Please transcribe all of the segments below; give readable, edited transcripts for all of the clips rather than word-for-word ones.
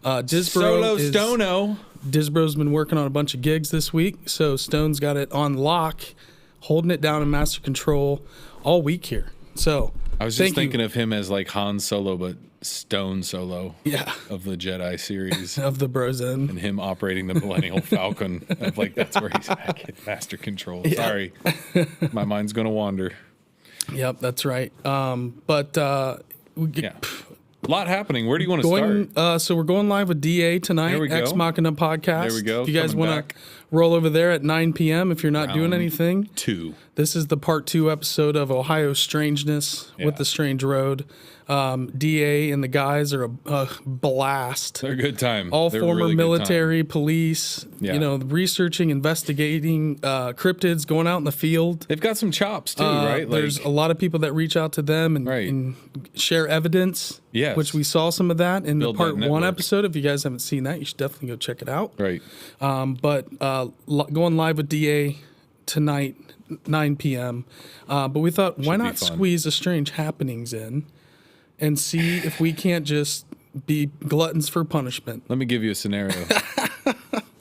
Solo Stono. Disbro's been working on a bunch of gigs this week, so Stone's got it on lock, holding it down in master control all week here. So I was just thinking of him as like Han Solo, but Stone Solo. Yeah. Of the Jedi series. Of the Brozen. And him operating the Millennial Falcon. Of like, that's where he's back in master control. Yeah. Sorry. My mind's going to wander. Yep, that's right. A lot happening. Where do you want to start? So we're going live with DA tonight, Ex Machina Podcast. There we go. If you guys want to roll over there at 9 p.m. if you're not doing anything. 2. This is the part 2 episode of Ohio Strangeness with the Strange Road. DA and the guys are a blast. They're a good time. All former really military, police, researching, investigating cryptids, going out in the field. They've got some chops too, right? There's a lot of people that reach out to them and share evidence. Yes. Which we saw some of that in the part 1 episode. If you guys haven't seen that, you should definitely go check it out. Right. Going live with DA tonight, 9 p.m. But we thought, why not squeeze a Strange Happenings in and see if we can't just be gluttons for punishment. Let me give you a scenario.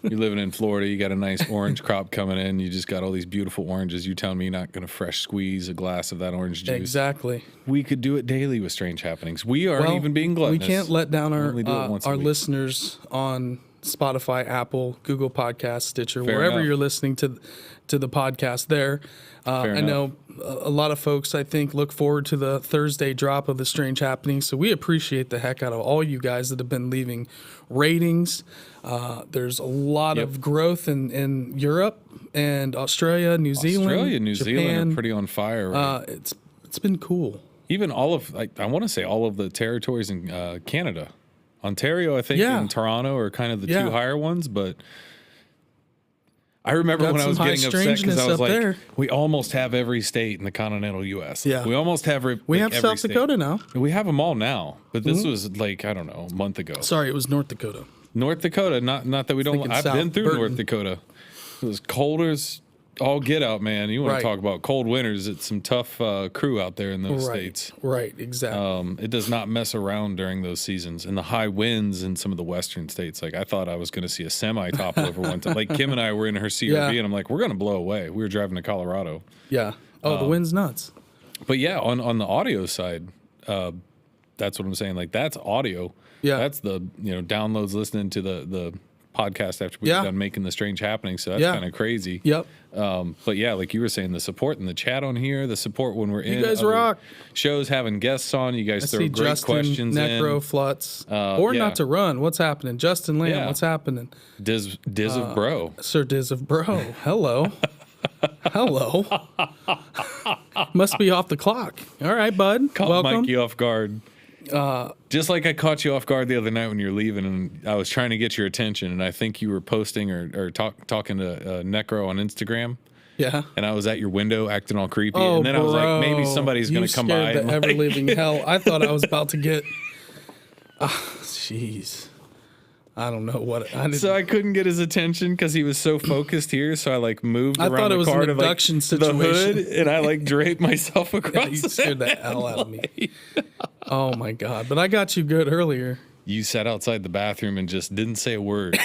You're living in Florida. You got a nice orange crop coming in. You just got all these beautiful oranges. You telling me you're not going to fresh squeeze a glass of that orange juice? Exactly. We could do it daily with Strange Happenings. We aren't even being gluttonous. We can't let down our listeners on Spotify, Apple, Google Podcasts, Stitcher, wherever you're listening to the podcast there. I know a lot of folks, I think, look forward to the Thursday drop of the Strange Happenings. So we appreciate the heck out of all you guys that have been leaving ratings. There's a lot of growth in Europe and Australia, New Zealand, New Japan. Zealand are pretty on fire. Right? It's been cool. Even all of, I want to say all of the territories in Canada. Ontario, I think, and Toronto are kind of the 2 higher ones, but I remember when I was getting upset because I was like, we almost have every state in the continental U.S. Yeah. We almost have we have every South state. Dakota now. We have them all now, but this was like, I don't know, a month ago. Sorry, it was North Dakota. North Dakota, not that we don't. I've been through North Dakota. It was cold as all get out, man. You want to talk about cold winters? It's some tough crew out there in those states. Right, exactly. It does not mess around during those seasons. And the high winds in some of the western states, like I thought I was going to see a semi topple over one time. Like Kim and I were in her CRV, and I'm like, we're going to blow away. We were driving to Colorado. Yeah. Oh, the wind's nuts. But yeah, on the audio side, that's what I'm saying. Like that's audio. Yeah. That's the downloads listening to the podcast after we've done making the Strange Happenings. So that's kind of crazy. Yep. But yeah, like you were saying, the support in the chat on here, the support when we're in you guys rock shows, having guests on, you guys throw great Justin, questions Necro, in. Flutz, Not to Run. What's happening? Justin Lamb, what's happening? Diz of Bro. Sir Diz of Bro. Hello. Hello. Must be off the clock. All right, bud. Welcome. Mikey off guard. Just like I caught you off guard the other night when you were leaving, and I was trying to get your attention, and I think you were posting or talking to Necro on Instagram. Yeah. And I was at your window acting all creepy, and then I was like, maybe somebody's going to come by. The ever living hell. I thought I was about to get. Jeez. I don't know what. So I couldn't get his attention because he was so focused here. So I like moved around the car. I thought it was an abduction situation. The hood, and I like draped myself across. You scared the hell out of me. Oh my God! But I got you good earlier. You sat outside the bathroom and just didn't say a word.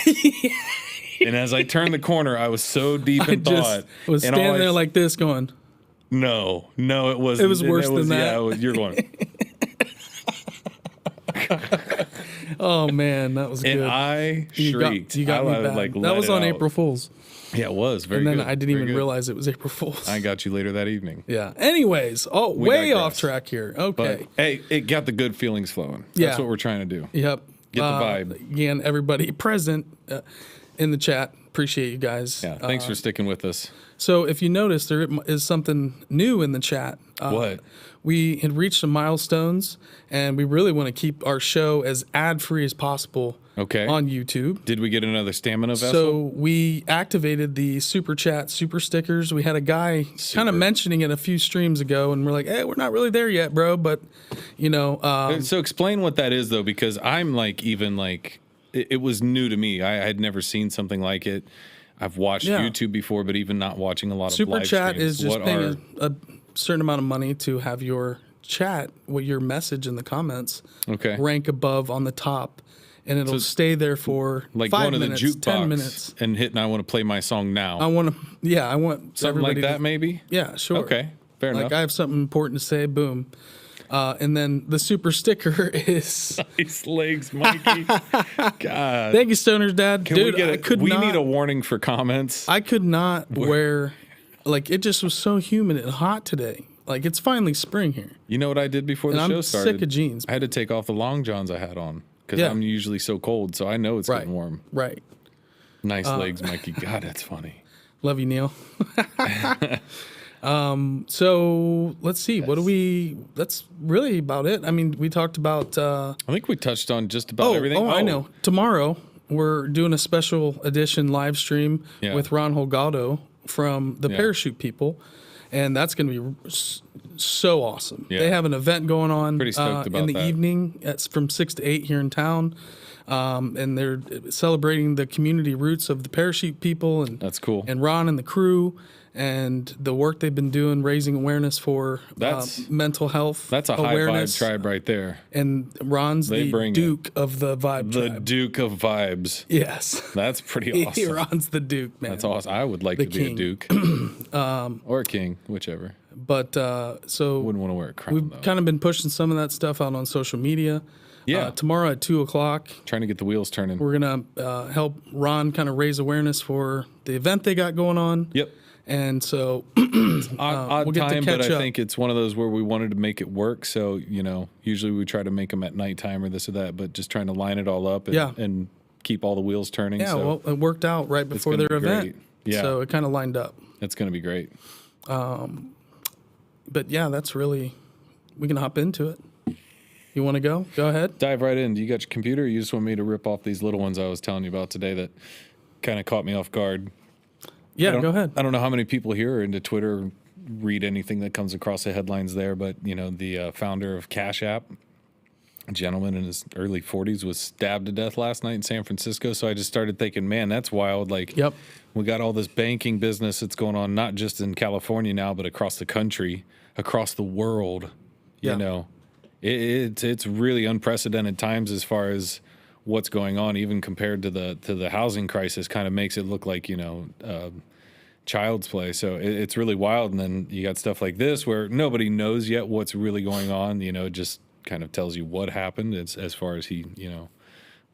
And as I turned the corner, I was so deep in thought. I was standing there like this, going. No, it wasn't. It was worse than that. Yeah, you're going. Oh man, that was good. And I shrieked. You got me bad. Like, that was on April Fool's. Yeah, it was very good. And then I didn't even realize it was April Fool's. I got you later that evening. Yeah. Anyways, way off track here. Okay. But, hey, it got the good feelings flowing. That's what we're trying to do. Yep. Get the vibe. Again, everybody present in the chat. Appreciate you guys. Yeah. Thanks for sticking with us. So if you notice, there is something new in the chat. What? We had reached some milestones, and we really want to keep our show as ad-free as possible on YouTube. Did we get another stamina vessel? So we activated the Super Chat Super Stickers. We had a guy kind of mentioning it a few streams ago, and we're like, hey, we're not really there yet, bro. But, so explain what that is, though, because I'm like, even like, it was new to me. I had never seen something like it. I've watched YouTube before, but even not watching a lot of live Super Chat streams. is just paying a certain amount of money to have your chat, your message in the comments, rank above on the top and it'll stay there for like 5 going minutes, to the jukebox 10 minutes. and hitting, I want to play my song now. I want something like that, maybe? Yeah, sure. Okay, fair enough. Like I have something important to say, boom. And then the super sticker is... Nice legs, Mikey. God. Thank you, Stoner's dad. Dude, we need a warning for comments. I could not wear... Like, it just was so humid and hot today. Like, it's finally spring here. You know what I did before the show started? I'm sick of jeans. I had to take off the long johns I had on because I'm usually so cold, so I know it's getting warm. Right. Nice legs, Mikey. God, that's funny. Love you, Neil. So let's see. That's really about it. I mean, we talked about... I think we touched on just about everything. I know. Tomorrow, we're doing a special edition live stream with Ron Holgado from the Parachute People. And that's going to be so awesome. Yeah. They have an event going on Pretty stoked about in the evening. It's from 6 to 8 here in town. And they're celebrating the community roots of the Parachute People. And that's cool. And Ron and the crew. And the work they've been doing, raising awareness for mental health. That's a awareness. high vibe tribe right there. And Ron's the Duke of the vibe tribe. The Duke of vibes. Yes. That's pretty awesome. Ron's the Duke, man. That's awesome. I would like to be a Duke. Or a king, whichever. But so... Wouldn't want to wear a crown, We've kind of been pushing some of that stuff out on social media. Yeah. Tomorrow at 2 o'clock. Trying to get the wheels turning. We're going to help Ron kind of raise awareness for the event they got going on. Yep. And so odd time, but I think it's one of those where we wanted to make it work. So, usually we try to make them at nighttime or this or that, but just trying to line it all up and keep all the wheels turning. Yeah, well, it worked out right before their event. Yeah. So it kind of lined up. It's going to be great. But yeah, that's really, we can hop into it. You want to go? Go ahead. Dive right in. Do you got your computer or you just want me to rip off these little ones I was telling you about today that kind of caught me off guard? Yeah, go ahead. I don't know how many people here are into Twitter, read anything that comes across the headlines there, but, the founder of Cash App, a gentleman in his early 40s, was stabbed to death last night in San Francisco. So I just started thinking, man, that's wild. Like, we got all this banking business that's going on, not just in California now, but across the country, across the world. It's really unprecedented times as far as what's going on, even compared to the housing crisis. Kind of makes it look like child's play. So it's really wild. And then you got stuff like this where nobody knows yet what's really going on. Just kind of tells you what happened as far as he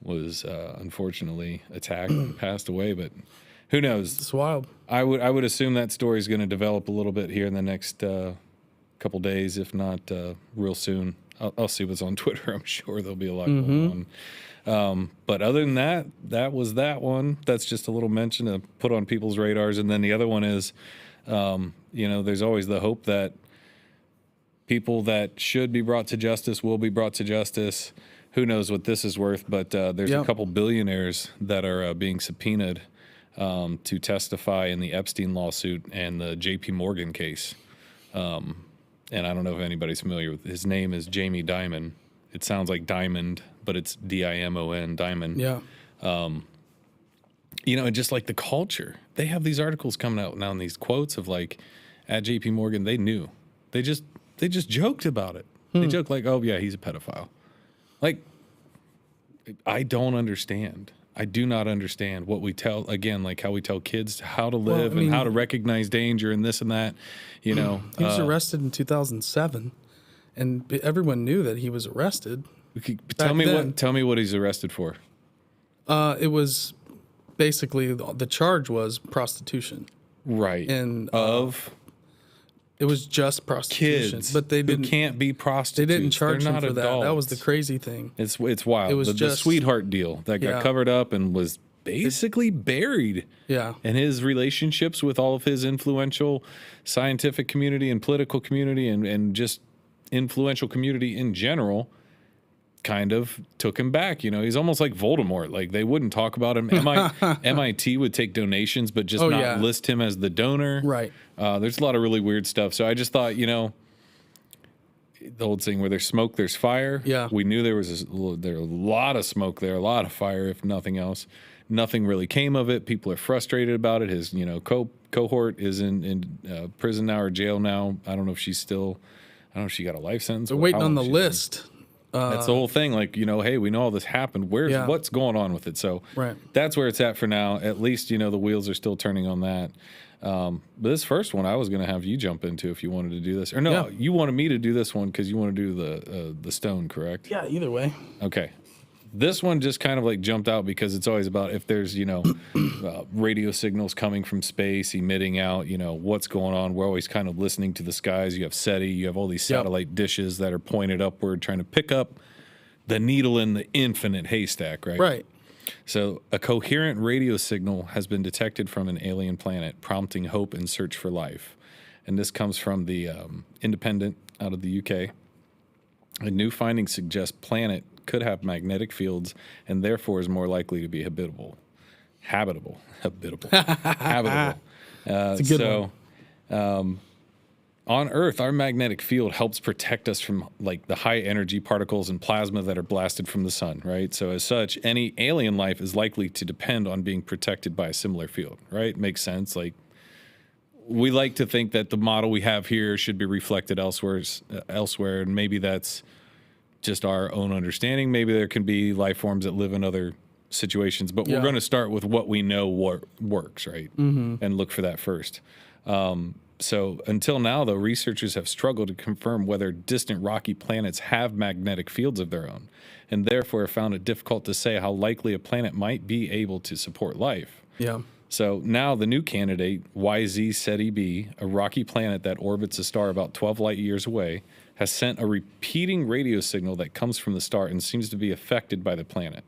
was unfortunately attacked and passed away. But who knows? It's wild. I would assume that story is going to develop a little bit here in the next couple days, if not real soon. I'll see what's on Twitter. I'm sure there'll be a lot going on. But other than that, that was that one. That's just a little mention to put on people's radars. And then the other one is, there's always the hope that people that should be brought to justice will be brought to justice. Who knows what this is worth, but there's a couple billionaires that are being subpoenaed to testify in the Epstein lawsuit and the J.P. Morgan case. And I don't know if anybody's familiar with his name is Jamie Dimon. It sounds like diamond, but it's Dimon, Dimon. Yeah. And just like the culture, they have these articles coming out now and these quotes of like at JP Morgan, they knew. They just joked about it. They joked like, oh yeah, he's a pedophile. Like, I don't understand. I do not understand what we tell, again, like how we tell kids how to live and how to recognize danger and this and that, He was arrested in 2007. And everyone knew that he was arrested. Tell me what he's arrested for. It was basically the charge was prostitution. Right. And it was just prostitution. Kids, but they didn't. Who can't be prostitutes. They didn't charge them for adults. that. That was the crazy thing. It's wild. It was the sweetheart deal that got covered up and was basically buried. Yeah. And his relationships with all of his influential scientific community and political community and just influential community in general kind of took him back. He's almost like Voldemort. Like, they wouldn't talk about him. MIT would take donations, but just not list him as the donor. Right. There's a lot of really weird stuff. So I just thought, the old saying, where there's smoke, there's fire. Yeah. We knew there was a lot of smoke there, a lot of fire, if nothing else. Nothing really came of it. People are frustrated about it. His, cohort is in prison now or jail now. I don't know if she got a life sentence. They're waiting on the list. That's the whole thing. Like, hey, we know all this happened. What's going on with it? So that's where it's at for now. At least, the wheels are still turning on that. But this first one I was going to have you jump into if you wanted to do this. Or no, you wanted me to do this one because you want to do the stone, correct? Yeah, either way. Okay. This one just kind of like jumped out because it's always about if there's, radio signals coming from space, emitting out, what's going on. We're always kind of listening to the skies. You have SETI, you have all these satellite dishes that are pointed upward, trying to pick up the needle in the infinite haystack, right? Right. So a coherent radio signal has been detected from an alien planet, prompting hope and search for life. And this comes from the Independent out of the UK. A new finding suggests planet could have magnetic fields and therefore is more likely to be habitable. It's a good one. On Earth, our magnetic field helps protect us from like the high energy particles and plasma that are blasted from the sun, right? So as such, any alien life is likely to depend on being protected by a similar field, right? Makes sense. Like, we like to think that the model we have here should be reflected elsewhere, and maybe that's just our own understanding. Maybe there can be life forms that live in other situations, but we're going to start with what we know works, right? And look for that first. So until now, though, researchers have struggled to confirm whether distant rocky planets have magnetic fields of their own, and therefore found it difficult to say how likely a planet might be able to support life. Yeah. So now the new candidate, YZ SETI B, a rocky planet that orbits a star about 12 light years away, has sent a repeating radio signal that comes from the star and seems to be affected by the planet.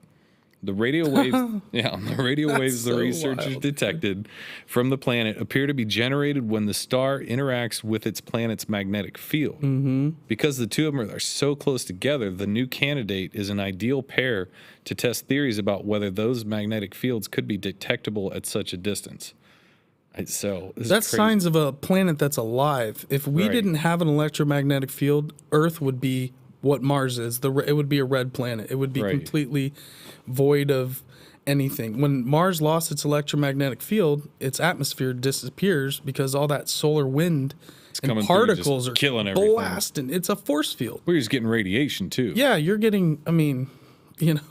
The radio waves, the researchers detected from the planet appear to be generated when the star interacts with its planet's magnetic field. Because the two of them are so close together, the new candidate is an ideal pair to test theories about whether those magnetic fields could be detectable at such a distance. So that's signs of a planet that's alive. If we didn't have an electromagnetic field, Earth would be what Mars is. It would be a red planet. It would be completely void of anything. When Mars lost its electromagnetic field, its atmosphere disappears because all that solar wind and particles are killing blasting. It's a force field. We're just getting radiation too. Yeah, you're getting. I mean,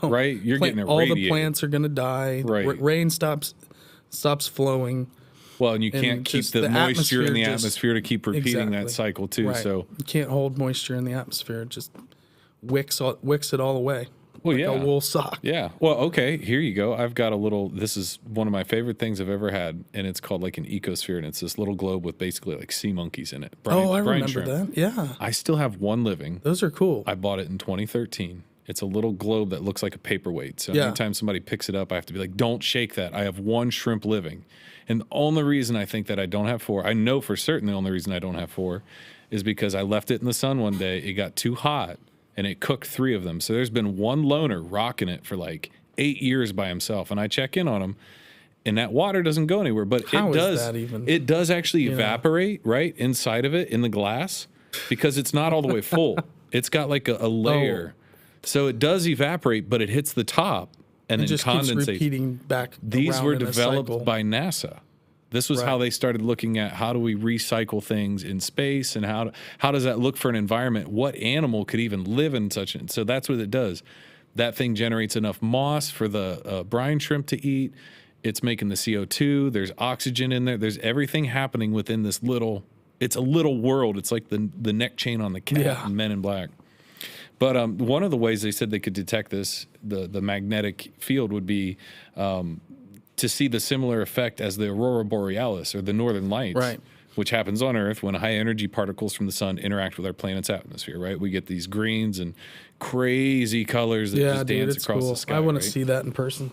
right? You're getting all the plants are going to die. Right. Rain stops flowing. Well, and you can't keep the moisture in the atmosphere to keep repeating that cycle too. Right. So you can't hold moisture in the atmosphere; it just wicks it all away. Well, like a wool sock. Yeah. Well, okay. Here you go. I've got a little. This is one of my favorite things I've ever had, and it's called like an ecosphere, and it's this little globe with basically like sea monkeys in it. I remember that. Yeah. I still have one living. Those are cool. I bought it in 2013. It's a little globe that looks like a paperweight. So anytime somebody picks it up, I have to be like, "Don't shake that." I have one shrimp living. And the only reason I think that I don't have 4, I know for certain the only reason I don't have 4 is because I left it in the sun one day. It got too hot and it cooked 3 of them. So there's been one loner rocking it for like 8 years by himself. And I check in on him and that water doesn't go anywhere. But it does actually evaporate right inside of it in the glass because it's not all the way full. It's got like a layer. So it does evaporate, but it hits the top. And then just condensates. Keeps repeating back. These were developed by NASA. This was how they started looking at how do we recycle things in space and how does that look for an environment? What animal could even live in such? So that's what it does. That thing generates enough moss for the brine shrimp to eat. It's making the CO2. There's oxygen in there. There's everything happening within this little. It's a little world. It's like the neck chain on the cat in Men in Black. But one of the ways they said they could detect this, the magnetic field, would be to see the similar effect as the aurora borealis or the northern lights, which happens on Earth when high energy particles from the sun interact with our planet's atmosphere, right? We get these greens and crazy colors that just dance across the sky. I want to see that in person.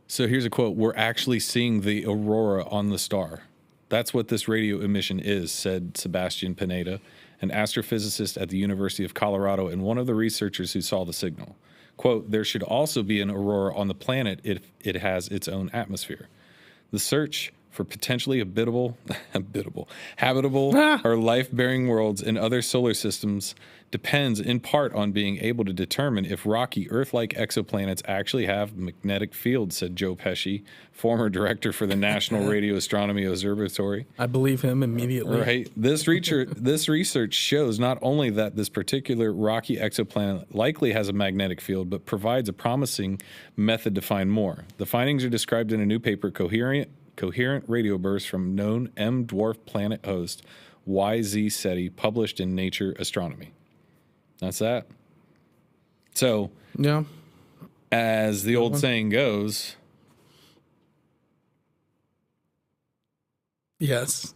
So here's a quote. "We're actually seeing the aurora on the star. That's what this radio emission is," said Sebastian Pineda, an astrophysicist at the University of Colorado and one of the researchers who saw the signal. Quote, "There should also be an aurora on the planet if it has its own atmosphere. The search for potentially habitable or life-bearing worlds in other solar systems depends in part on being able to determine if rocky Earth-like exoplanets actually have magnetic fields, said Joe Pesci, former director for the National Radio Astronomy Observatory. I believe him immediately. Right. This research shows not only that this particular rocky exoplanet likely has a magnetic field, but provides a promising method to find more. The findings are described in a new paper, Coherent Radio Bursts from Known M Dwarf Planet Host, YZ SETI, published in Nature Astronomy. That's that. So, yeah, as the old saying goes, yes,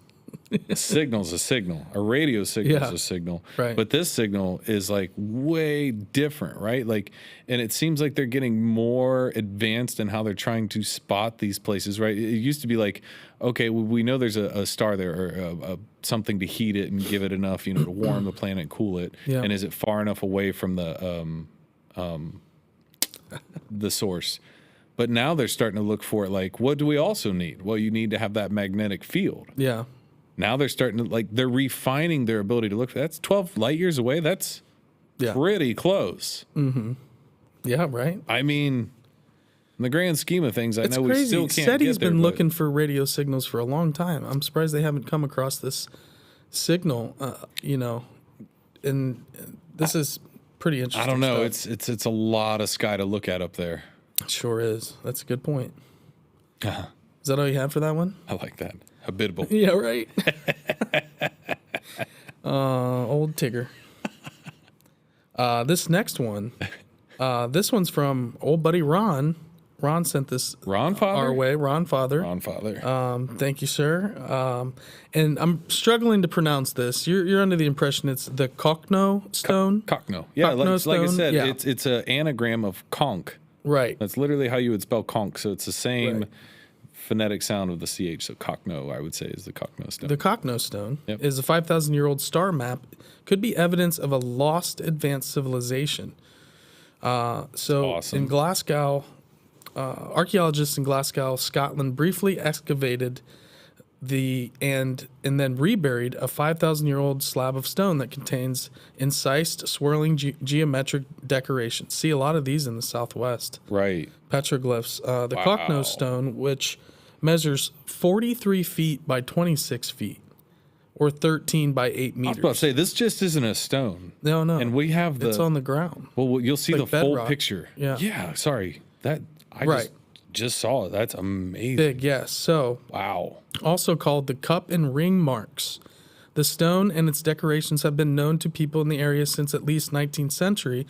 a signal's a signal. A radio signal is a signal. Right. But this signal is like way different, right? Like, and it seems like they're getting more advanced in how they're trying to spot these places, right? It used to be like, okay, we know there's a star there or something to heat it and give it enough, to warm the planet, cool it. Yeah. And is it far enough away from the source? But now they're starting to look for it like, what do we also need? Well, you need to have that magnetic field. Yeah. Now they're starting to, they're refining their ability to look. That's 12 light years away. That's pretty close. Mm-hmm. Yeah, right. I mean, in the grand scheme of things, I know we still can't SETI's get there. Been looking for radio signals for a long time. I'm surprised they haven't come across this signal, and this is pretty interesting. I don't know. Stuff. It's a lot of sky to look at up there. It sure is. That's a good point. Uh-huh. Is that all you have for that one? I like that. Habitable. Yeah, right. Old Tigger. This next one, this one's from old buddy Ron. Ron sent this our way. Ron Father. Thank you, sir. And I'm struggling to pronounce this. You're under the impression it's the Cochno stone? Cochno. Yeah, Cochno like I stone? said, Yeah. it's an anagram of conch. Right. That's literally how you would spell conch. So it's the same phonetic sound of the CH. So Cochno, I would say, is the Cochno stone. The Cochno stone is a 5,000-year-old star map. Could be evidence of a lost advanced civilization. Awesome. In Glasgow, archaeologists in Glasgow, Scotland, briefly excavated and then reburied a 5,000-year-old slab of stone that contains incised, swirling geometric decorations. See a lot of these in the Southwest. Right. Petroglyphs. The Cochno stone, which measures 43 feet by 26 feet, or 13 by 8 meters. I was about to say, this just isn't a stone. No. And we have it's on the ground. Well, you'll see the full bedrock. picture. Yeah. Yeah, sorry. I just saw it. That's amazing. Big, yes. So, wow. Also called the cup and ring marks. The stone and its decorations have been known to people in the area since at least 19th century.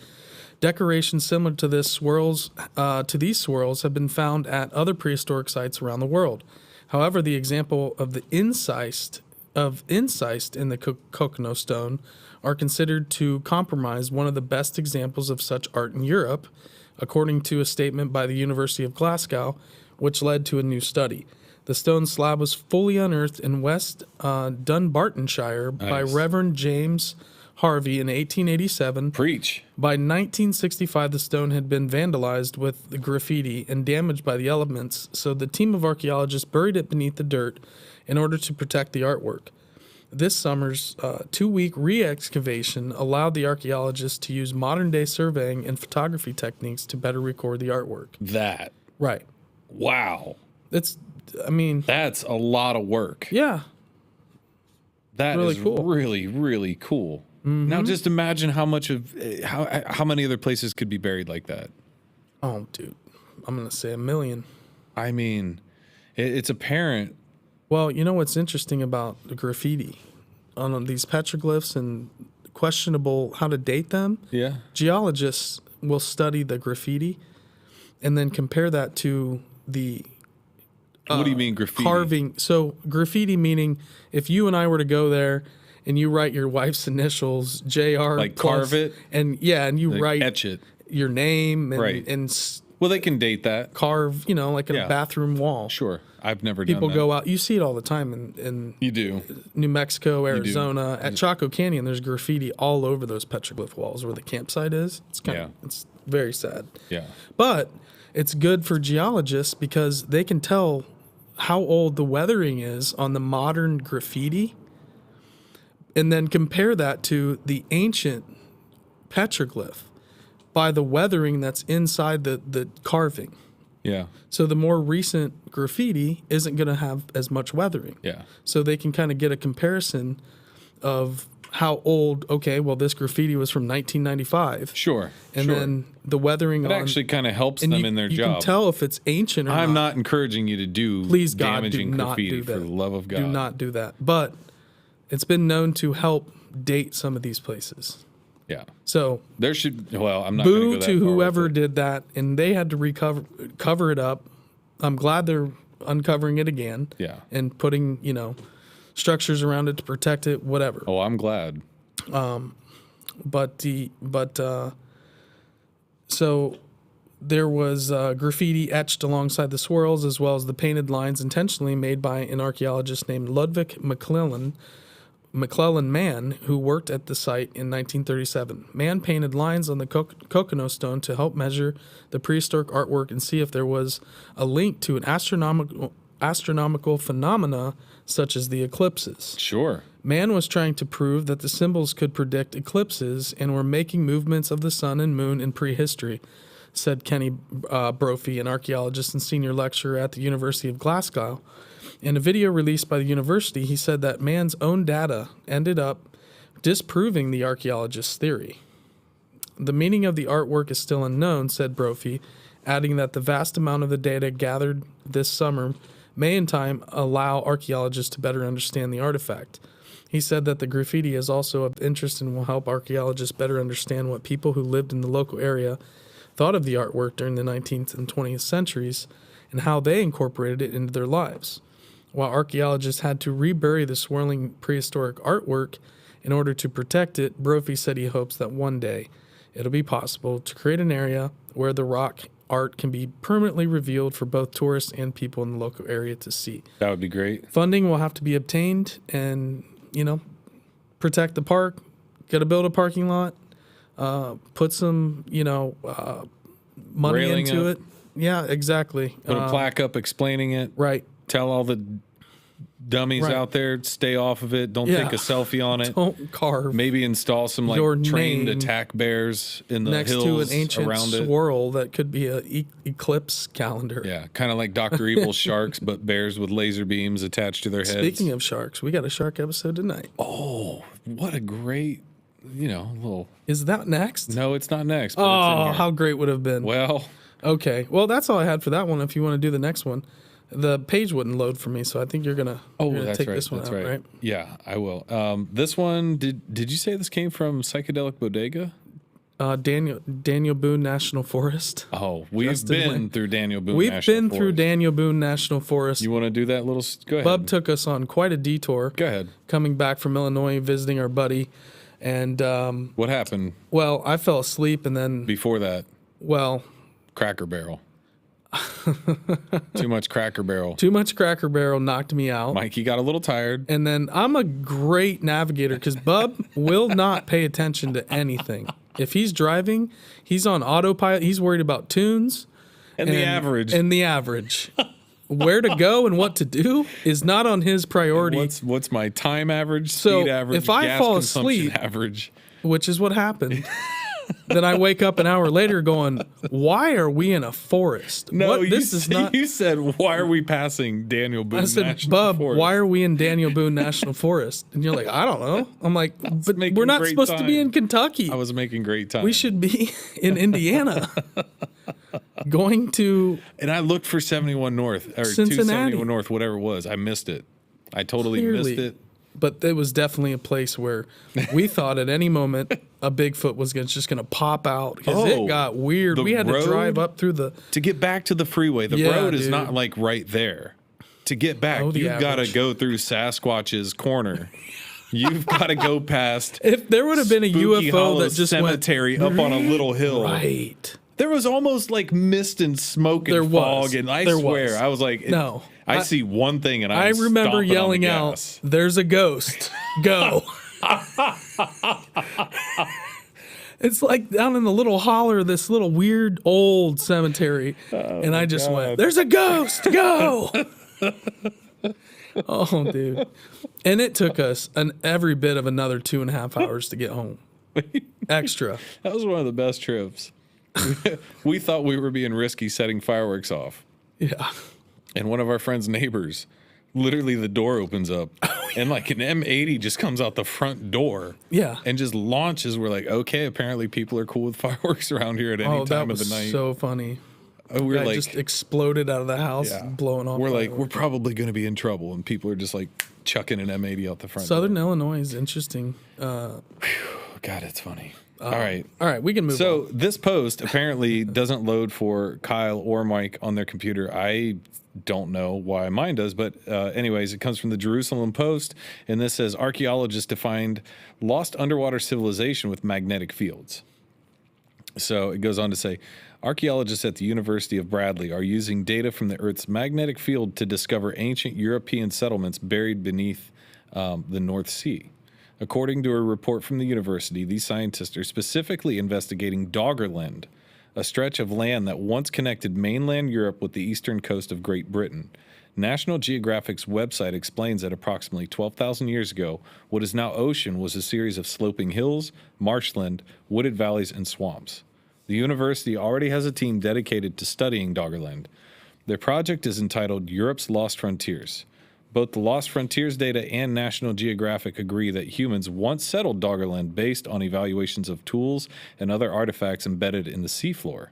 Decorations similar to these swirls have been found at other prehistoric sites around the world. However, the example of the incised in the Cochno stone are considered to compromise one of the best examples of such art in Europe, according to a statement by the University of Glasgow, which led to a new study. The stone slab was fully unearthed in West Dunbartonshire by Reverend James Harvey in 1887. Preach. By 1965, the stone had been vandalized with the graffiti and damaged by the elements, so the team of archaeologists buried it beneath the dirt in order to protect the artwork. This summer's 2-week re-excavation allowed the archaeologists to use modern-day surveying and photography techniques to better record the artwork. Right. Wow. That's a lot of work. Yeah. That really is cool. Really, really cool. Mm-hmm. Now just imagine how many other places could be buried like that. Oh, dude. I'm going to say 1 million. I mean, it's apparent. Well, you know what's interesting about the graffiti on these petroglyphs and questionable how to date them? Yeah. Geologists will study the graffiti and then compare that to the what do you mean graffiti? Carving. So graffiti meaning if you and I were to go there and you write your wife's initials, JR. Like carve it? And you write etch it. Your name and, right. and well, they can date that. Carve, like in a bathroom wall. Sure. I've never done that. People go out. You see it all the time in you do. New Mexico, Arizona. At Chaco Canyon, there's graffiti all over those petroglyph walls where the campsite is. It's it's very sad. Yeah. But it's good for geologists because they can tell how old the weathering is on the modern graffiti, and then compare that to the ancient petroglyph by the weathering that's inside the carving. Yeah. So the more recent graffiti isn't going to have as much weathering. Yeah. So they can kind of get a comparison of how old, okay, well, this graffiti was from 1995. Sure. And then the weathering it actually kind of helps them in their job. You can tell if it's ancient or not. I'm not encouraging you to do Please, God, damaging do not graffiti do that. for the love of God. Do not do that. But it's been known to help date some of these places. Yeah. So there should, well, I'm not going to go that to far whoever with it. did that, and they had to cover it up. I'm glad they're uncovering it again. Yeah. And putting, structures around it to protect it, whatever. Oh, I'm glad. So there was graffiti etched alongside the swirls, as well as the painted lines intentionally made by an archaeologist named Ludwig McClellan Mann, who worked at the site in 1937. Mann painted lines on the Cochno stone to help measure the prehistoric artwork and see if there was a link to an astronomical phenomena such as the eclipses. Sure. Mann was trying to prove that the symbols could predict eclipses and were making movements of the sun and moon in prehistory, said Kenny Brophy, an archaeologist and senior lecturer at the University of Glasgow. In a video released by the university, he said that Mann's own data ended up disproving the archaeologist's theory. The meaning of the artwork is still unknown, said Brophy, adding that the vast amount of the data gathered this summer may in time allow archaeologists to better understand the artifact. He said that the graffiti is also of interest and will help archaeologists better understand what people who lived in the local area thought of the artwork during the 19th and 20th centuries and how they incorporated it into their lives. While archaeologists had to rebury the swirling prehistoric artwork in order to protect it, Brophy said he hopes that one day it'll be possible to create an area where the rock art can be permanently revealed for both tourists and people in the local area to see. That would be great. Funding will have to be obtained and, protect the park, got to build a parking lot, put some, money Railing into up. it. Yeah, exactly. Put a plaque up explaining it. Right. Tell all the dummies out there, stay off of it. Don't take a selfie on it. Don't carve. Maybe install some trained attack bears in the next hills to an ancient around it. swirl that could be a eclipse calendar. Yeah, kind of like Dr. Evil's sharks, but bears with laser beams attached to their heads. Speaking of sharks, we got a shark episode tonight. Oh, what a great, little. Is that next? No, it's not next. But Oh, it's in here. how great would it have been. Well. Okay. Well, that's all I had for that one. If you want to do the next one. The page wouldn't load for me, so I think you're gonna take this one out, right? Yeah, I will. This one, did you say this came from Psychedelic Bodega? Daniel Boone National Forest. Oh, we've been through Daniel Boone. We've been through Daniel Boone National Forest. You want to do that little? Go ahead. Bub took us on quite a detour. Go ahead. Coming back from Illinois, visiting our buddy, and what happened? Well, I fell asleep, and then before that, Cracker Barrel. Too much Cracker Barrel. Too much Cracker Barrel knocked me out. Mikey got a little tired. And then I'm a great navigator because Bub will not pay attention to anything. If he's driving, he's on autopilot. He's worried about tunes. And the average. And the average. Where to go and what to do is not on his priority. What's my time average, speed average, if I gas fall consumption asleep, average? Which is what happened. Then I wake up an hour later going, why are we in a forest? No, you said, why are we passing Daniel Boone National Forest? I said, Bub, why are we in Daniel Boone National Forest? And you're like, I don't know. I'm like, but we're not supposed to be in Kentucky. I was making great time. We should be in Indiana. Going to... And I looked for 71 North, or 271 North, whatever it was. I missed it. I totally missed it. But it was definitely a place where we thought at any moment a Bigfoot was just going to pop out because it got weird. We had to drive up through to get back to the freeway. The road is not like right there. To get back, you've got to go through Sasquatch's corner. You've got to go past. If there would have been a UFO that just cemetery went, up on a little hill, right? There was almost like mist and smoke and fog, and I swear, I was like, no. I see one thing, and I remember yelling out, "There's a ghost! Go!" It's like down in the little holler, this little weird old cemetery, and I just went, "There's a ghost! Go!" Oh, dude. And it took us every bit of another 2.5 hours to get home. Extra. That was one of the best trips. We thought we were being risky setting fireworks off. Yeah. And one of our friend's neighbors, literally the door opens up and like an M80 just comes out the front door. Yeah. And just launches. We're like, okay, apparently people are cool with fireworks around here at any time of the night. So funny. We're like, just exploded out of the house, blowing off. We're like, we're probably going to be in trouble, and people are just like chucking an M80 out the front. Southern Illinois is interesting. God, it's funny. All right, we can move on. So this post apparently doesn't load for Kyle or Mike on their computer. I don't know why mine does, but anyways, it comes from the Jerusalem Post, and this says archaeologists defined lost underwater civilization with magnetic fields. So it goes on to say, archaeologists at the University of Bradley are using data from the Earth's magnetic field to discover ancient European settlements buried beneath the North Sea. According to a report from the university, these scientists are specifically investigating Doggerland, a stretch of land that once connected mainland Europe with the eastern coast of Great Britain. National Geographic's website explains that approximately 12,000 years ago, what is now ocean was a series of sloping hills, marshland, wooded valleys, and swamps. The university already has a team dedicated to studying Doggerland. Their project is entitled Europe's Lost Frontiers. Both the Lost Frontiers data and National Geographic agree that humans once settled Doggerland based on evaluations of tools and other artifacts embedded in the seafloor.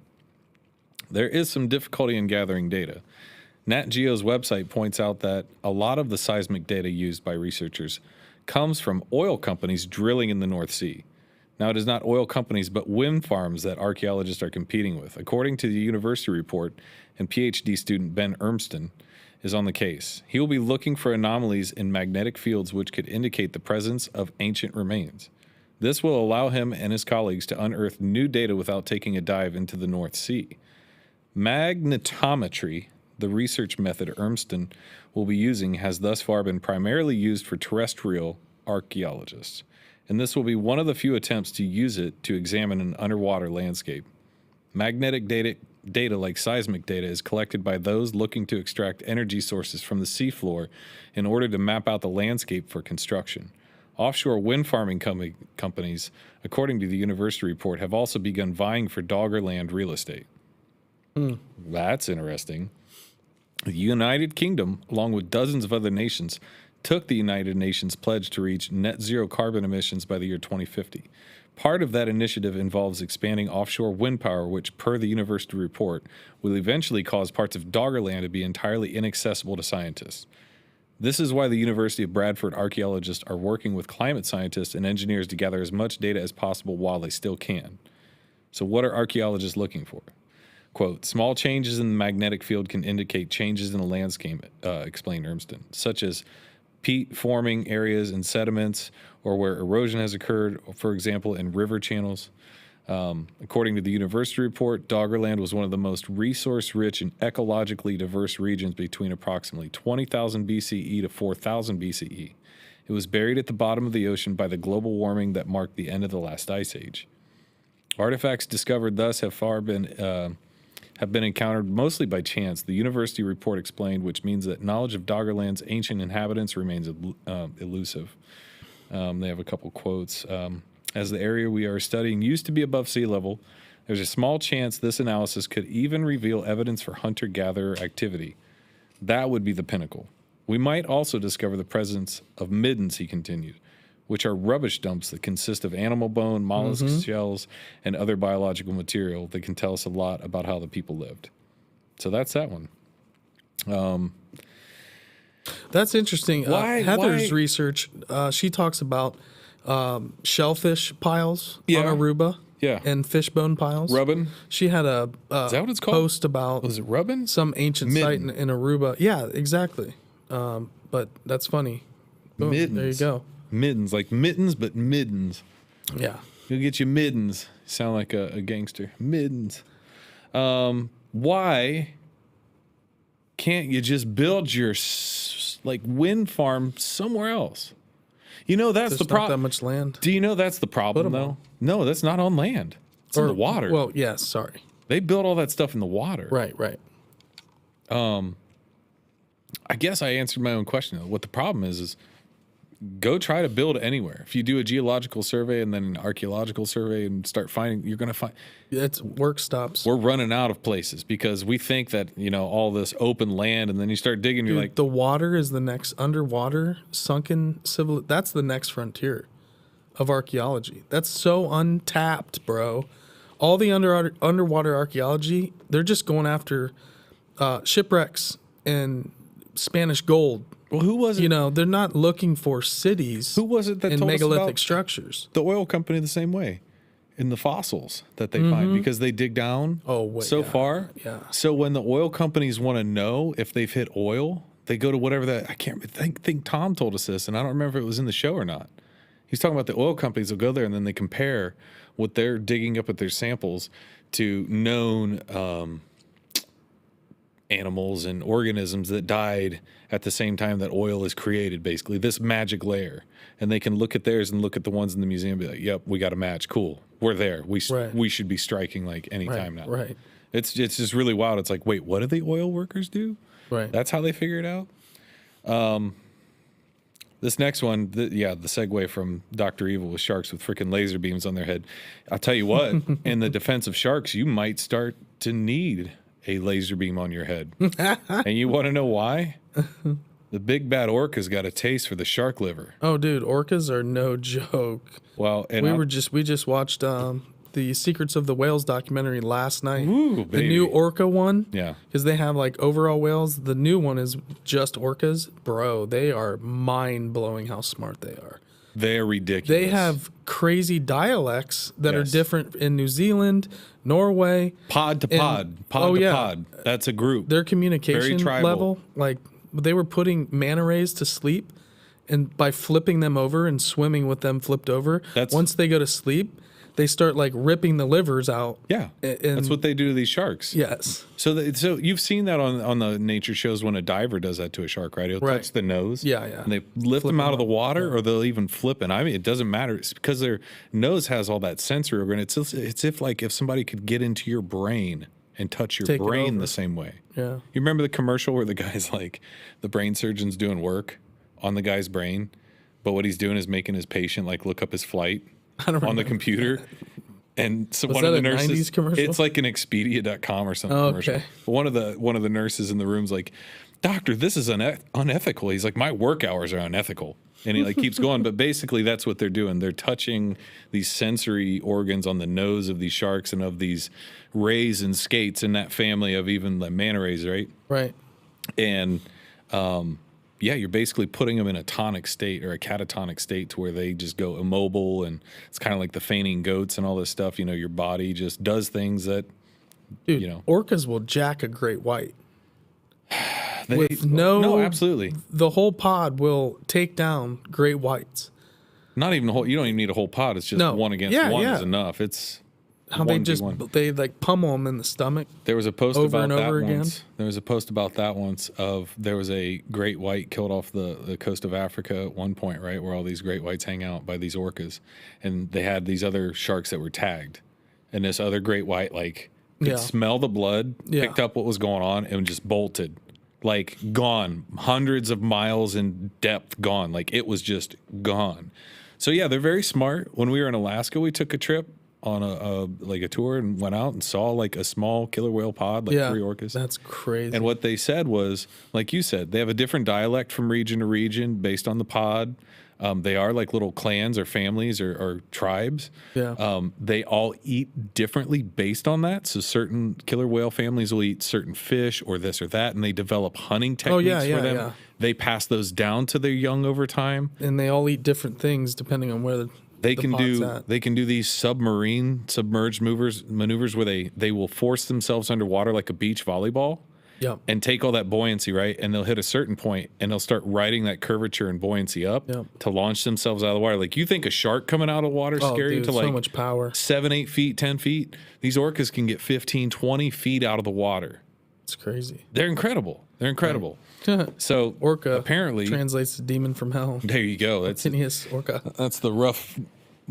There is some difficulty in gathering data. Nat Geo's website points out that a lot of the seismic data used by researchers comes from oil companies drilling in the North Sea. Now, it is not oil companies, but wind farms that archaeologists are competing with. According to the university report, and PhD student Ben Ermston is on the case. He will be looking for anomalies in magnetic fields which could indicate the presence of ancient remains. This will allow him and his colleagues to unearth new data without taking a dive into the North Sea. Magnetometry, the research method Ermston will be using, has thus far been primarily used for terrestrial archaeologists, and this will be one of the few attempts to use it to examine an underwater landscape. Magnetic data like seismic data is collected by those looking to extract energy sources from the seafloor in order to map out the landscape for construction. Offshore wind farming companies, according to the university report, have also begun vying for Doggerland real estate. That's interesting. The United Kingdom, along with dozens of other nations, took the United Nations pledge to reach net zero carbon emissions by the year 2050. Part of that initiative involves expanding offshore wind power, which, per the university report, will eventually cause parts of Doggerland to be entirely inaccessible to scientists. This is why the University of Bradford archaeologists are working with climate scientists and engineers to gather as much data as possible while they still can. So what are archaeologists looking for? Quote, small changes in the magnetic field can indicate changes in the landscape, explained Ermston, such as peat forming areas in sediments or where erosion has occurred, for example, in river channels. According to the university report, Doggerland was one of the most resource-rich and ecologically diverse regions between approximately 20,000 BCE to 4,000 BCE. It was buried at the bottom of the ocean by the global warming that marked the end of the last ice age. Artifacts discovered thus have been encountered mostly by chance, the university report explained, which means that knowledge of Doggerland's ancient inhabitants remains elusive. They have a couple quotes. As the area we are studying used to be above sea level, there's a small chance this analysis could even reveal evidence for hunter-gatherer activity. That would be the pinnacle. We might also discover the presence of middens, he continued, which are rubbish dumps that consist of animal bone, mollusk shells, and other biological material that can tell us a lot about how the people lived. So that's that one. That's interesting. Heather's research, she talks about shellfish piles on Aruba. Yeah. And fishbone piles. Rubbin? She had a is that what it's called? Post about was it rubbin? Some ancient site in Aruba. Yeah, exactly. But that's funny. Boom, middens. There you go. Middens, like mittens, but middens. Yeah. You'll get your middens. Sound like a gangster. Middens. Why can't you just build your wind farm somewhere else? You know, that's the problem. Not that much land. Do you know that's the problem, though? No, that's not on land. It's in the water. Well, yes, sorry. They built all that stuff in the water. Right. I guess I answered my own question. What the problem is go try to build anywhere. If you do a geological survey and then an archaeological survey and start finding, you're going to find. It's work stops. We're running out of places because we think that, all this open land, and then you start digging, you're like. The water is the next underwater sunken civil. That's the next frontier of archaeology. That's so untapped, bro. All the underwater archaeology, they're just going after shipwrecks and Spanish gold. Well, who was it? They're not looking for cities. Who was it that and told megalithic us about structures? The oil company the same way in the fossils that they find because they dig down far. Yeah. So when the oil companies want to know if they've hit oil, they go to whatever that. I can't think Tom told us this, and I don't remember if it was in the show or not. He's talking about the oil companies will go there and then they compare what they're digging up at their samples to known animals and organisms that died at the same time that oil is created, basically, this magic layer. And they can look at theirs and look at the ones in the museum and be like, yep, we got a match. Cool. We're there. We should be striking like any time now. Right. It's just really wild. It's like, wait, what do the oil workers do? Right. That's how they figure it out? This next one, the segue from Dr. Evil with sharks with freaking laser beams on their head. I'll tell you what, in the defense of sharks, you might start to need a laser beam on your head. And you want to know why? The big bad orca's got a taste for the shark liver. Oh, dude, orcas are no joke. Well, and we just watched the Secrets of the Whales documentary last night. Ooh, the new orca one. Yeah. Because they have like overall whales. The new one is just orcas. Bro, they are mind-blowing how smart they are. They're ridiculous. They have crazy dialects that are different in New Zealand, Norway. Pod to pod. Pod. That's a group. Their communication level, like they were putting manta rays to sleep, and by flipping them over and swimming with them flipped over, once they go to sleep, they start like ripping the livers out. Yeah, that's what they do to these sharks. Yes. So you've seen that on the nature shows when a diver does that to a shark, right? He'll touch the nose. Yeah. And they lift them out of the water, or they'll even flip it. I mean, it doesn't matter. It's because their nose has all that sensory organ. It's if somebody could get into your brain and touch your brain the same way. Yeah. You remember the commercial where the guy's like, the brain surgeon's doing work on the guy's brain, but what he's doing is making his patient like look up his flight on the computer. And so one of the nurses, 90s commercial? It's like an Expedia.com or something commercial. Okay. But one of the nurses in the room's like, "Doctor, this is unethical." He's like, "My work hours are unethical." And he like keeps going, but basically that's what they're doing. They're touching these sensory organs on the nose of these sharks and of these rays and skates in that family of even the manta rays, right? Right. And you're basically putting them in a tonic state or a catatonic state to where they just go immobile, and it's kind of like the fainting goats and all this stuff. Your body just does things that, orcas will jack a great white. No, absolutely. The whole pod will take down great whites. Not even a whole. You don't even need a whole pod. It's just one against one is enough. It's how they like pummel them in the stomach. There was a post about that once. There was a post about that once of there was a great white killed off the coast of Africa at one point, right, where all these great whites hang out by these orcas, and they had these other sharks that were tagged, and this other great white could smell the blood, picked up what was going on, and just bolted. Like gone, hundreds of miles in depth gone. Like it was just gone. So yeah, they're very smart. When we were in Alaska, we took a trip on a tour and went out and saw like a small killer whale pod, 3 orcas. That's crazy. And what they said was, like you said, they have a different dialect from region to region based on the pod. They are like little clans or families or tribes. Yeah. They all eat differently based on that. So certain killer whale families will eat certain fish or this or that, and they develop hunting techniques for them. Yeah. They pass those down to their young over time. And they all eat different things depending on where they can do these submerged maneuvers where they will force themselves underwater like a beach volleyball. Yep. And take all that buoyancy, right? And they'll hit a certain point and they'll start riding that curvature and buoyancy up to launch themselves out of the water. Like you think a shark coming out of water is scary to like so much power. 7, 8 feet, 10 feet. These orcas can get 15, 20 feet out of the water. It's crazy. They're incredible. Right. So orca apparently translates to demon from hell. There you go. That's Phineas orca. That's the rough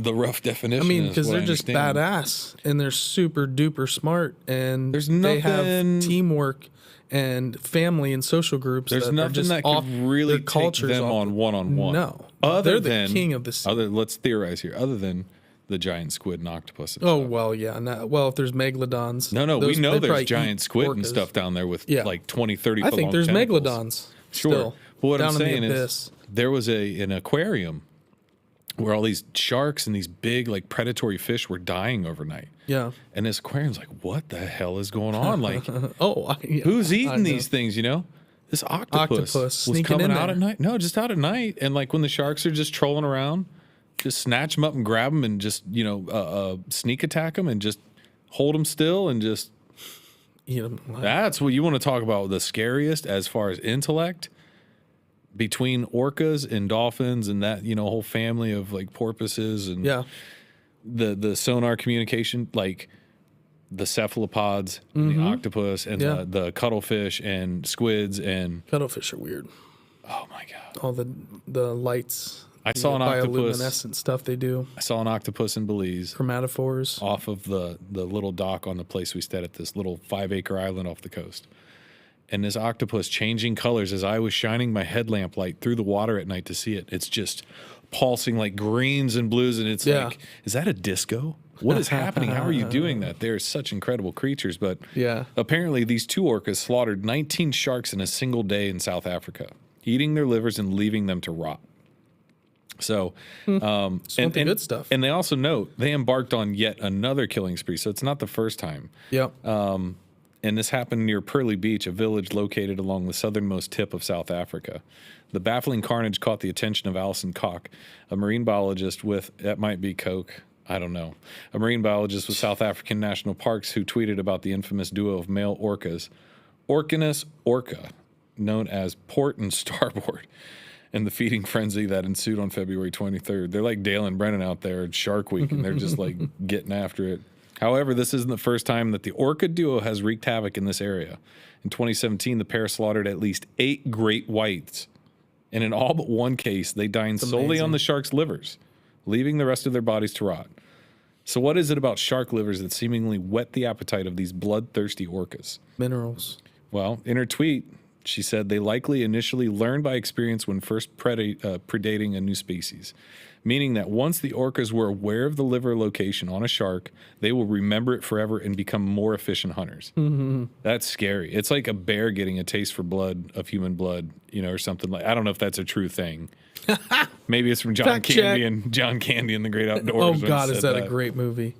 the rough definition. I mean, because they're just badass and they're super duper smart, and they have teamwork and family and social groups. There's nothing that could really take them on one-on-one. No, they're the king of the sea. Let's theorize here. Other than the giant squid and octopus. And stuff. Stuff. Well, yeah. If there's megalodons. No, we know there's giant squid and stuff down there with like 20, 30 foot long I think there's tentacles. megalodons. Sure. Still, but what I'm saying is there was an aquarium where all these sharks and these big like predatory fish were dying overnight. Yeah. And this aquarium's like, what the hell is going on? Like, yeah, who's eating these things, you know? This octopus was coming out at night. No, just out at night. And like when the sharks are just trolling around, just snatch them up and grab them and just, sneak attack them and just hold them still and just eat them. That's what you want to talk about. The scariest as far as intellect between orcas and dolphins and that, whole family of like porpoises and the sonar communication, like the cephalopods, and the octopus and the cuttlefish and squids and cuttlefish are weird. Oh my God. All the lights. I saw an octopus. Bioluminescent stuff they do. I saw an octopus in Belize. Chromatophores. Off of the little dock on the place we stayed at, this little 5-acre island off the coast. And this octopus changing colors as I was shining my headlamp light through the water at night to see it. It's just pulsing like greens and blues. And it's like, is that a disco? What is happening? How are you doing that? They're such incredible creatures. But apparently these two orcas slaughtered 19 sharks in a single day in South Africa, eating their livers and leaving them to rot. So, and good stuff. And they also note they embarked on yet another killing spree. So it's not the first time. Yep. And this happened near Pearly Beach, a village located along the southernmost tip of South Africa. The baffling carnage caught the attention of Alison Koch, a marine biologist that might be Coke, I don't know, a marine biologist with South African National Parks who tweeted about the infamous duo of male orcas, Orcanus orca, known as Port and Starboard, and the feeding frenzy that ensued on February 23rd. They're like Dale and Brennan out there at Shark Week, and they're just like getting after it. However, this isn't the first time that the orca duo has wreaked havoc in this area. In 2017, the pair slaughtered at least 8 great whites, and in all but one case, they dined solely on the shark's livers, leaving the rest of their bodies to rot. So what is it about shark livers that seemingly whet the appetite of these bloodthirsty orcas? Minerals. Well, in her tweet, she said they likely initially learned by experience when first predating a new species, meaning that once the orcas were aware of the liver location on a shark, they will remember it forever and become more efficient hunters. Mm-hmm. That's scary. It's like a bear getting a taste for blood, of human blood, or something like. I don't know if that's a true thing. Maybe it's from John Candy and the Great Outdoors. Oh God, is that a great movie?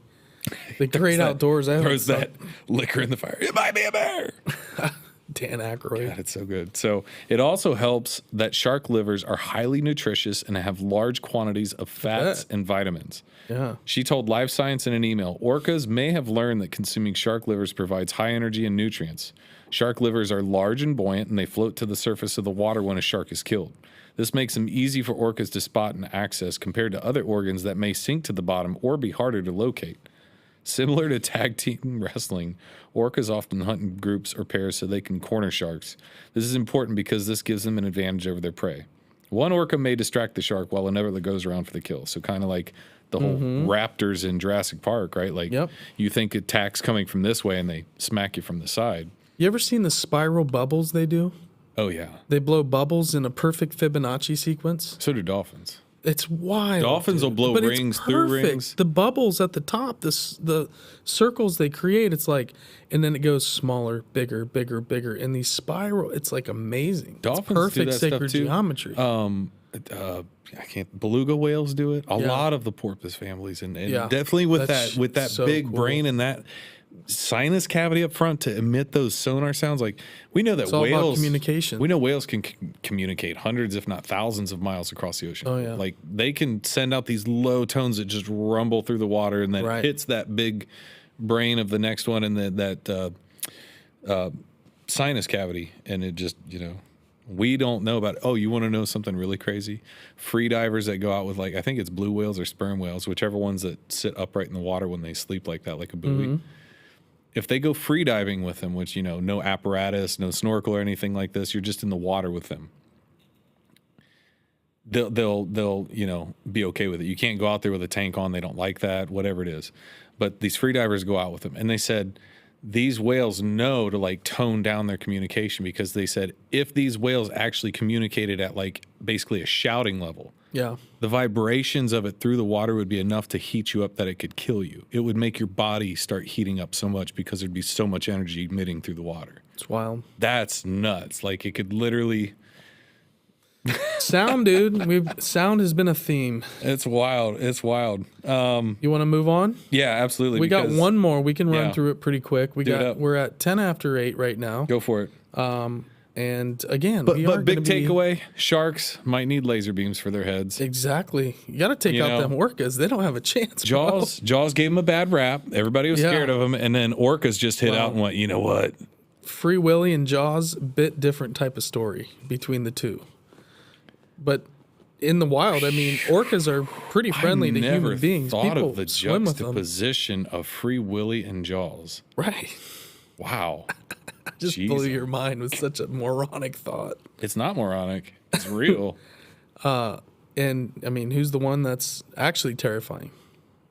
The Great Outdoors. Throws that liquor in the fire. It might be a bear. Dan Aykroyd. God, it's so good. So it also helps that shark livers are highly nutritious and have large quantities of fats and vitamins. Yeah. She told Live Science in an email, orcas may have learned that consuming shark livers provides high energy and nutrients. Shark livers are large and buoyant, and they float to the surface of the water when a shark is killed. This makes them easy for orcas to spot and access compared to other organs that may sink to the bottom or be harder to locate. Similar to tag team wrestling, orcas often hunt in groups or pairs so they can corner sharks. This is important because this gives them an advantage over their prey. One orca may distract the shark while another goes around for the kill. So kind of like the whole raptors in Jurassic Park, right? Like you think attack's coming from this way and they smack you from the side. You ever seen the spiral bubbles they do? Oh, yeah. They blow bubbles in a perfect Fibonacci sequence. So do dolphins. It's wild. Dolphins will blow rings through rings. The bubbles at the top, the circles they create, it's like, and then it goes smaller, bigger, bigger, bigger. And these spiral, it's like amazing. Dolphins it's perfect do that sacred stuff too. geometry. Beluga whales do it. A lot of the porpoise families, and definitely with that so big brain and that sinus cavity up front to emit those sonar sounds. Like we know that it's all whales about communication. We know whales can communicate hundreds, if not thousands, of miles across the ocean. Oh yeah, like they can send out these low tones that just rumble through the water, and then hits that big brain of the next one, and that sinus cavity, and it just we don't know about it. Oh, you want to know something really crazy? Free divers that go out with I think it's blue whales or sperm whales, whichever ones that sit upright in the water when they sleep like that, like a buoy. Mm-hmm. If they go free diving with them, which, no apparatus, no snorkel or anything like this, you're just in the water with them. they'll be okay with it. You can't go out there with a tank on. They don't like that, whatever it is. But these freedivers go out with them, and they said these whales know to like tone down their communication, because they said if these whales actually communicated at like basically a shouting level, the vibrations of it through the water would be enough to heat you up that it could kill you. It would make your body start heating up so much because there'd be so much energy emitting through the water. It's wild. That's nuts. Like it could literally... Sound, dude. Sound has been a theme. It's wild. It's wild. You want to move on? Yeah, absolutely. We got one more. We can run through it pretty quick. We're at 10 after 8 right now. Go for it. And again, but big takeaway: sharks might need laser beams for their heads. Exactly. You got to take out them orcas. They don't have a chance. Jaws gave them a bad rap. Everybody was scared of them, and then orcas just hit out and went, you know what? Free Willy and Jaws, bit different type of story between the two. But in the wild, I mean, orcas are pretty friendly to human beings. Thought People of the swim with them. juxtaposition of Free Willy and Jaws. Right. Wow. Just blew your mind with such a moronic thought. It's not moronic. It's real. And I mean, who's the one that's actually terrifying?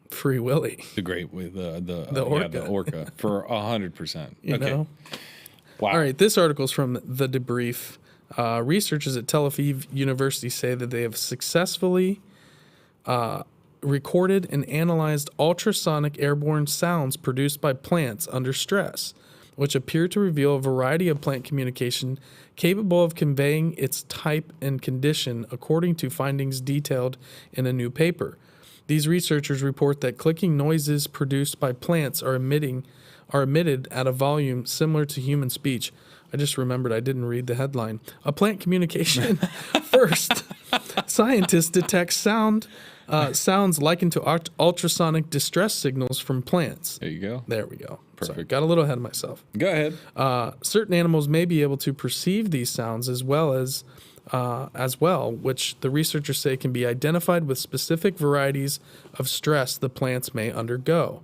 Free Willy. The great with the orca. The orca for 100%. You know? Wow. All right. This article's from The Debrief. Researchers at Tel Aviv University say that they have successfully recorded and analyzed ultrasonic airborne sounds produced by plants under stress, which appear to reveal a variety of plant communication capable of conveying its type and condition, according to findings detailed in a new paper. These researchers report that clicking noises produced by plants are emitted at a volume similar to human speech. I just remembered I didn't read the headline. A plant communication. First, scientists detect sounds likened to ultrasonic distress signals from plants. There you go. There we go. Perfect. Sorry, got a little ahead of myself. Go ahead. Certain animals may be able to perceive these sounds as well, which the researchers say can be identified with specific varieties of stress the plants may undergo.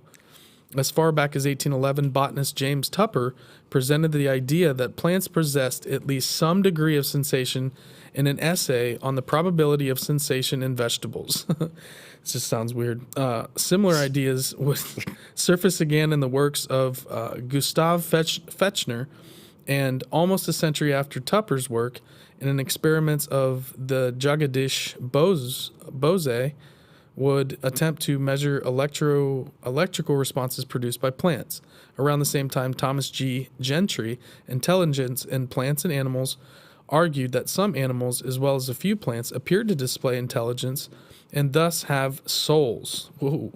As far back as 1811, botanist James Tupper presented the idea that plants possessed at least some degree of sensation in an essay on the probability of sensation in vegetables. This just sounds weird. Similar ideas would surface again in the works of Gustav Fechner, and almost a century after Tupper's work, in an experiment of the Jagadish Bose, would attempt to measure electrical responses produced by plants. Around the same time, Thomas G. Gentry, Intelligence in Plants and Animals, argued that some animals, as well as a few plants, appeared to display intelligence and thus have souls. Whoa.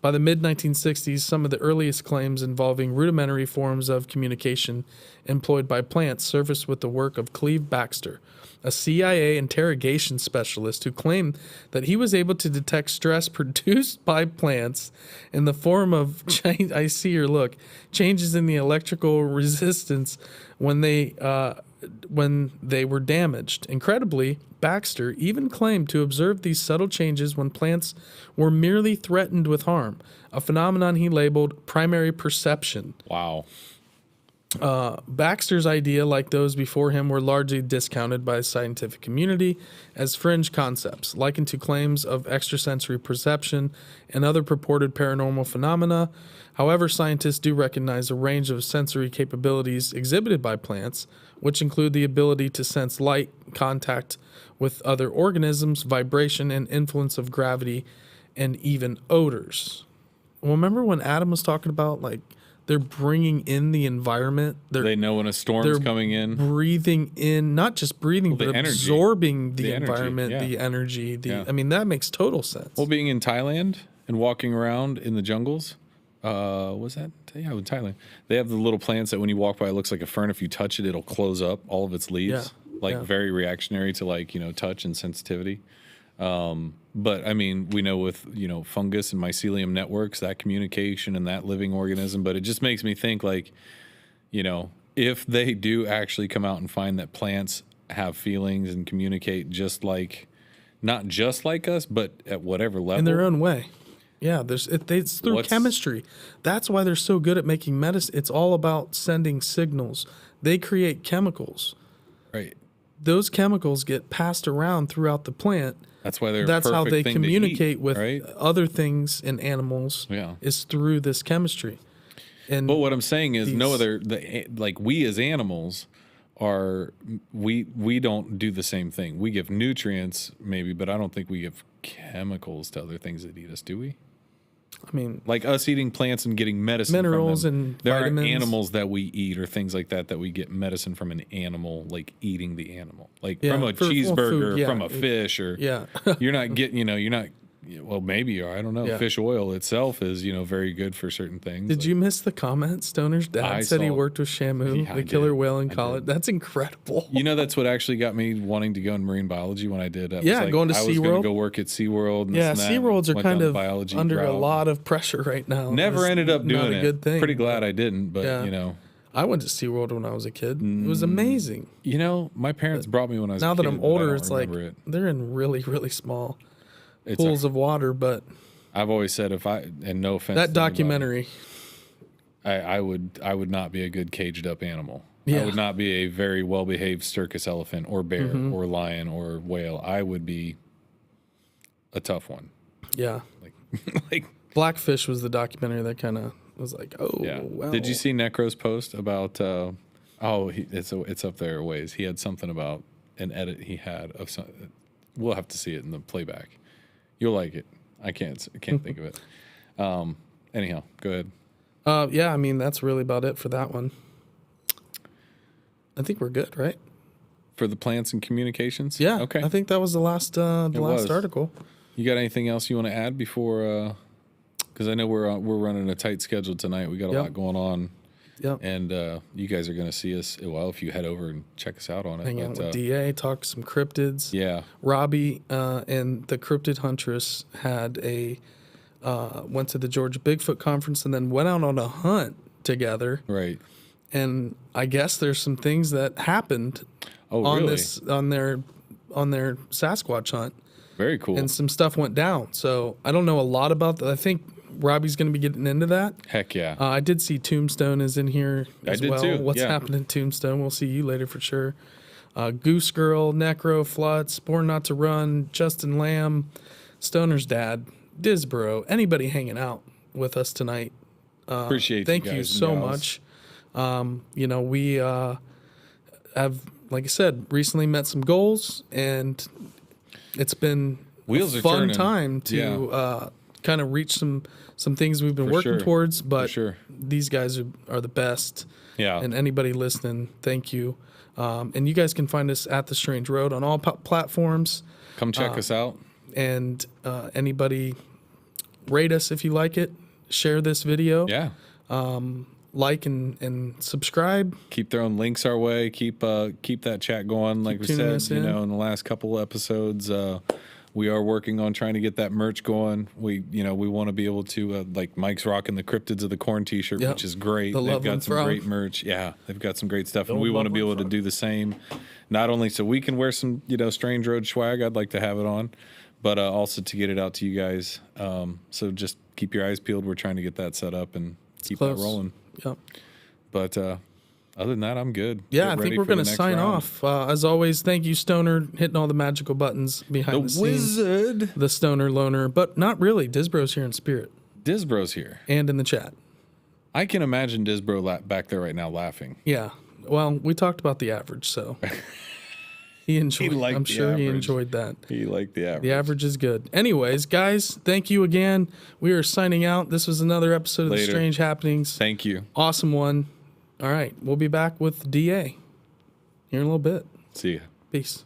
By the mid-1960s, some of the earliest claims involving rudimentary forms of communication employed by plants surfaced with the work of Cleve Baxter, a CIA interrogation specialist who claimed that he was able to detect stress produced by plants in the form of, I see your look, changes in the electrical resistance when they were damaged. Incredibly, Baxter even claimed to observe these subtle changes when plants were merely threatened with harm, a phenomenon he labeled primary perception. Wow. Baxter's idea, like those before him, were largely discounted by the scientific community as fringe concepts, likened to claims of extrasensory perception and other purported paranormal phenomena. However, scientists do recognize a range of sensory capabilities exhibited by plants, which include the ability to sense light, contact with other organisms, vibration, and influence of gravity, and even odors. Well, remember when Adam was talking about, like, they're bringing in the environment. They know when a storm's coming in. Breathing in, not just breathing, but energy. Absorbing the energy, environment, the energy. I mean, that makes total sense. Well, being in Thailand and walking around in the jungles, was that? Yeah, in Thailand. They have the little plants that when you walk by, it looks like a fern. If you touch it, it'll close up all of its leaves. Very reactionary to touch and sensitivity. But I mean, we know with, fungus and mycelium networks, that communication and that living organism, but it just makes me think if they do actually come out and find that plants have feelings and communicate not just like us, but at whatever level. In their own way. Yeah, it's through chemistry. That's why they're so good at making medicine. It's all about sending signals. They create chemicals. Right. those chemicals get passed around throughout the plant. That's why they're That's how they thing communicate eat, with right? other things in animals. Yeah. Is through this chemistry. And but what I'm saying is, like we as animals we don't do the same thing. We give nutrients maybe, but I don't think we give chemicals to other things that eat us, do we? I mean, like us eating plants and getting medicine minerals from them. And there vitamins. Aren't animals that we eat or things like that we get medicine from an animal, like eating the animal, like from a cheeseburger, from a fish, or you're not getting, you're not. Well, maybe, or I don't know. Yeah. Fish oil itself is, very good for certain things. Did you miss the comment? Stoner's dad said he worked with Shamu, the killer whale in college. That's incredible. That's what actually got me wanting to go in marine biology when I did. Going to SeaWorld. I was going to go work at SeaWorld. And SeaWorlds are kind of under a lot of pressure right now. Never ended up doing it. Good thing. Pretty glad I didn't, but I went to SeaWorld when I was a kid. It was amazing. My parents brought me when I was a kid. Now that I'm older, it's like they're in really, really small pools of water, but I've always said and no offense, that documentary, I would not be a good caged up animal. Yeah. I would not be a very well behaved circus elephant or bear or lion or whale. I would be a tough one. Yeah, like Blackfish was the documentary that kind of was like, oh, yeah. Well. Did you see Necro's post about? It's up there a ways. He had something about an edit he had of some. We'll have to see it in the playback. You'll like it. I can't think of it. Anyhow, go ahead. Yeah, I mean, that's really about it for that one. I think we're good, right? For the plants and communications? Yeah. Okay. I think that was the last article. You got anything else you want to add before? Because I know we're running a tight schedule tonight. We got a lot going on. Yep. And you guys are going to see us, if you head over and check us out on it. Hang out with DA, talk some cryptids. Yeah. Robbie and the Cryptid Huntress had went to the Georgia Bigfoot Conference and then went out on a hunt together. Right. And I guess there's some things that happened on their Sasquatch hunt. Very cool. And some stuff went down. So I don't know a lot about that. I think Robbie's going to be getting into that. Heck yeah. I did see Tombstone is in here as well. I did too. What's happening Tombstone? We'll see you later for sure. Goose Girl, Necro, Flutz, Born Not to Run, Justin Lamb, Stoner's dad, Disbro, anybody hanging out with us tonight. Appreciate thank you you so much. We have, like I said, recently met some goals, and it's been a fun time to kind of reach some things we've been working towards. But these guys are the best. Yeah. And anybody listening, thank you. And you guys can find us at The Strange Road on all platforms. Come check us out. And anybody rate us if you like it. Share this video. Yeah. Like and subscribe. Keep throwing links our way. Keep that chat going. Like we said, in the last couple episodes, we are working on trying to get that merch going. We want to be able to like Mike's rocking the Cryptids of the Corn T-shirt, which is great. They've got some great merch. Yeah, they've got some great stuff, and we want to be able to do the same. Not only so we can wear some Strange Road swag, I'd like to have it on, but also to get it out to you guys. So just keep your eyes peeled. We're trying to get that set up and keep that rolling. Yep. But other than that, I'm good. Yeah, I think we're going to sign off. As always, thank you, Stoner, hitting all the magical buttons behind the scenes. The wizard. The Stoner Loner, but not really. Disbro's here in spirit. Disbro's here. And in the chat. I can imagine Disbro back there right now laughing. Yeah. Well, we talked about the average, so he enjoyed it. I'm sure he enjoyed that. He liked the average. The average is good. Anyways, guys, thank you again. We are signing out. This was another episode of The Strange Happenings. Thank you. Awesome one. All right. We'll be back with DA here in a little bit. See ya. Peace.